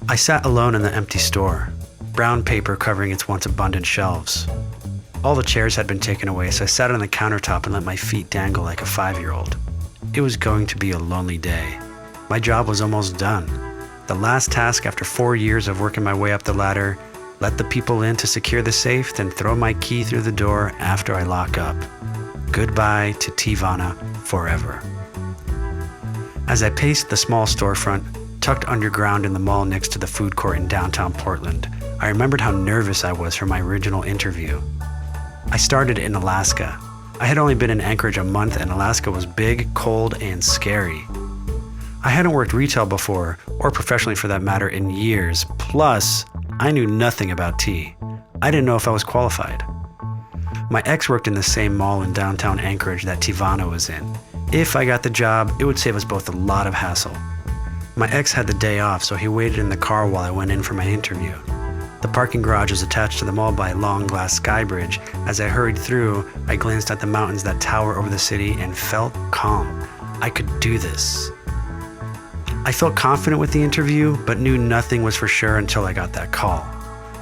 I sat alone in the empty store, brown paper covering its once abundant shelves. All the chairs had been taken away, so I sat on the countertop and let my feet dangle like a 5-year-old. It was going to be a lonely day. My job was almost done. The last task after 4 years of working my way up the ladder: let the people in to secure the safe, then throw my key through the door after I lock up. Goodbye to Teavana forever. As I paced the small storefront, tucked underground in the mall next to the food court in downtown Portland, I remembered how nervous I was for my original interview. I started in Alaska. I had only been in Anchorage a month, and Alaska was big, cold, and scary. I hadn't worked retail before, or professionally for that matter, in years. Plus, I knew nothing about tea. I didn't know if I was qualified. My ex worked in the same mall in downtown Anchorage that Teavana was in. If I got the job, it would save us both a lot of hassle. My ex had the day off, so he waited in the car while I went in for my interview. The parking garage is attached to the mall by a long glass sky bridge. As I hurried through, I glanced at the mountains that tower over the city and felt calm. I could do this. I felt confident with the interview, but knew nothing was for sure until I got that call.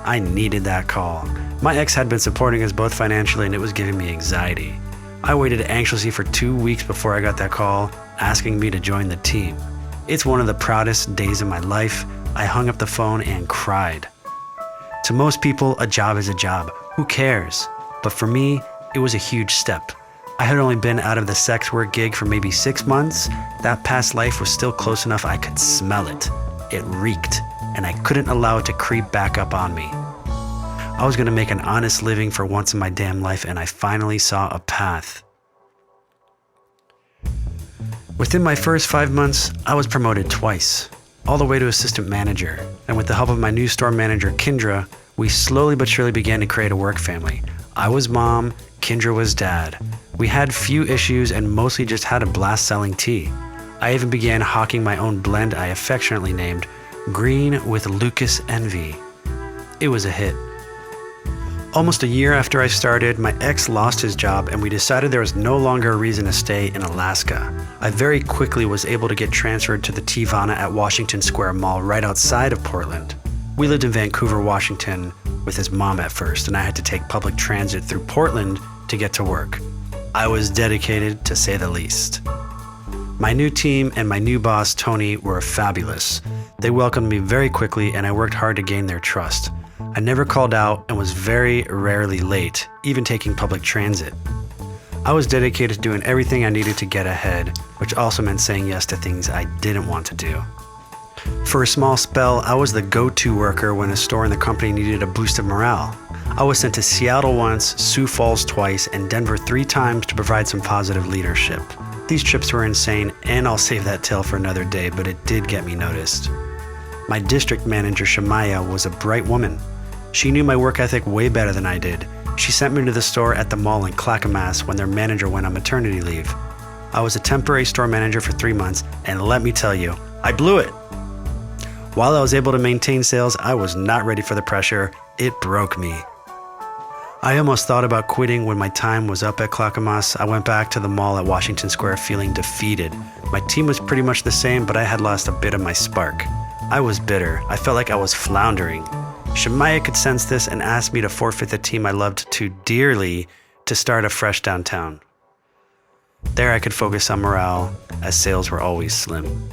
I needed that call. My ex had been supporting us both financially, and it was giving me anxiety. I waited anxiously for 2 weeks before I got that call, asking me to join the team. It's one of the proudest days of my life. I hung up the phone and cried. To most people, a job is a job. Who cares? But for me, it was a huge step. I had only been out of the sex work gig for maybe 6 months. That past life was still close enough I could smell it. It reeked, and I couldn't allow it to creep back up on me. I was going to make an honest living for once in my damn life, and I finally saw a path. Within my first 5 months, I was promoted twice, all the way to assistant manager, and with the help of my new store manager, Kendra, we slowly but surely began to create a work family. I was mom, Kendra was dad. We had few issues and mostly just had a blast selling tea. I even began hawking my own blend I affectionately named Green with Lucas Envy. It was a hit. Almost a year after I started, my ex lost his job and we decided there was no longer a reason to stay in Alaska. I very quickly was able to get transferred to the Teavana at Washington Square Mall right outside of Portland. We lived in Vancouver, Washington with his mom at first, and I had to take public transit through Portland to get to work. I was dedicated, to say the least. My new team and my new boss, Tony, were fabulous. They welcomed me very quickly and I worked hard to gain their trust. I never called out and was very rarely late, even taking public transit. I was dedicated to doing everything I needed to get ahead, which also meant saying yes to things I didn't want to do. For a small spell, I was the go-to worker when a store in the company needed a boost of morale. I was sent to Seattle once, Sioux Falls twice, and Denver 3 times to provide some positive leadership. These trips were insane, and I'll save that tale for another day, but it did get me noticed. My district manager, Shemaya, was a bright woman. She knew my work ethic way better than I did. She sent me to the store at the mall in Clackamas when their manager went on maternity leave. I was a temporary store manager for 3 months, and let me tell you, I blew it. While I was able to maintain sales, I was not ready for the pressure. It broke me. I almost thought about quitting when my time was up at Clackamas. I went back to the mall at Washington Square feeling defeated. My team was pretty much the same, but I had lost a bit of my spark. I was bitter. I felt like I was floundering. Shemaya could sense this and asked me to forfeit the team I loved too dearly to start afresh downtown. There I could focus on morale, as sales were always slim.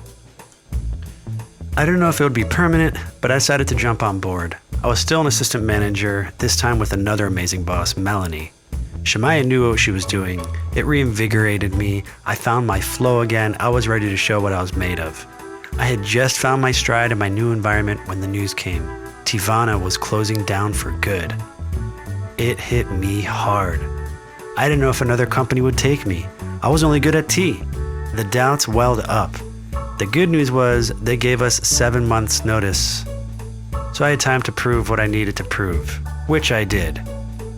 I didn't know if it would be permanent, but I decided to jump on board. I was still an assistant manager, this time with another amazing boss, Melanie. Shemaya knew what she was doing. It reinvigorated me. I found my flow again. I was ready to show what I was made of. I had just found my stride in my new environment when the news came. Teavana was closing down for good. It hit me hard. I didn't know if another company would take me. I was only good at tea. The doubts welled up. The good news was they gave us 7 months notice. So I had time to prove what I needed to prove, which I did.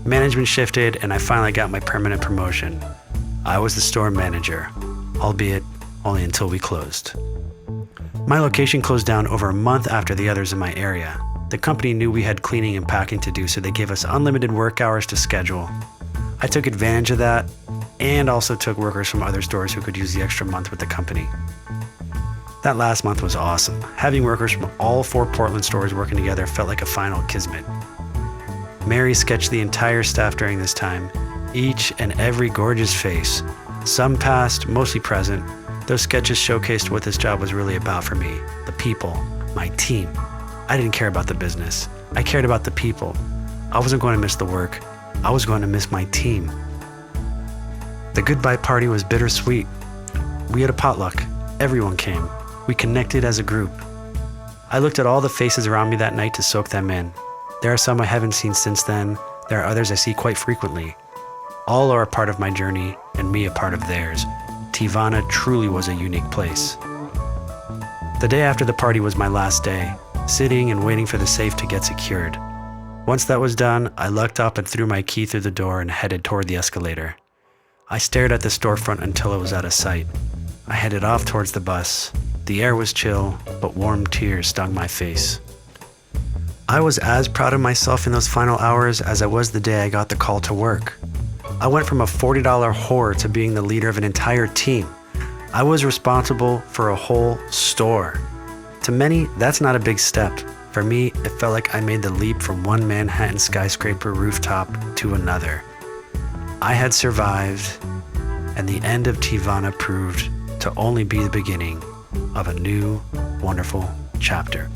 Management shifted and I finally got my permanent promotion. I was the store manager, albeit only until we closed. My location closed down over a month after the others in my area. The company knew we had cleaning and packing to do, so they gave us unlimited work hours to schedule. I took advantage of that and also took workers from other stores who could use the extra month with the company. That last month was awesome. Having workers from all 4 Portland stores working together felt like a final kismet. Mary sketched the entire staff during this time, each and every gorgeous face. Some past, mostly present. Those sketches showcased what this job was really about for me. The people, my team. I didn't care about the business. I cared about the people. I wasn't going to miss the work. I was going to miss my team. The goodbye party was bittersweet. We had a potluck. Everyone came. We connected as a group. I looked at all the faces around me that night to soak them in. There are some I haven't seen since then. There are others I see quite frequently. All are a part of my journey, and me a part of theirs. Teavana truly was a unique place. The day after the party was my last day, sitting and waiting for the safe to get secured. Once that was done, I lucked up and threw my key through the door and headed toward the escalator. I stared at the storefront until it was out of sight. I headed off towards the bus. The air was chill, but warm tears stung my face. I was as proud of myself in those final hours as I was the day I got the call to work. I went from a $40 whore to being the leader of an entire team. I was responsible for a whole store. To many, that's not a big step. For me, it felt like I made the leap from one Manhattan skyscraper rooftop to another. I had survived, and the end of Teavana proved to only be the beginning of a new, wonderful chapter.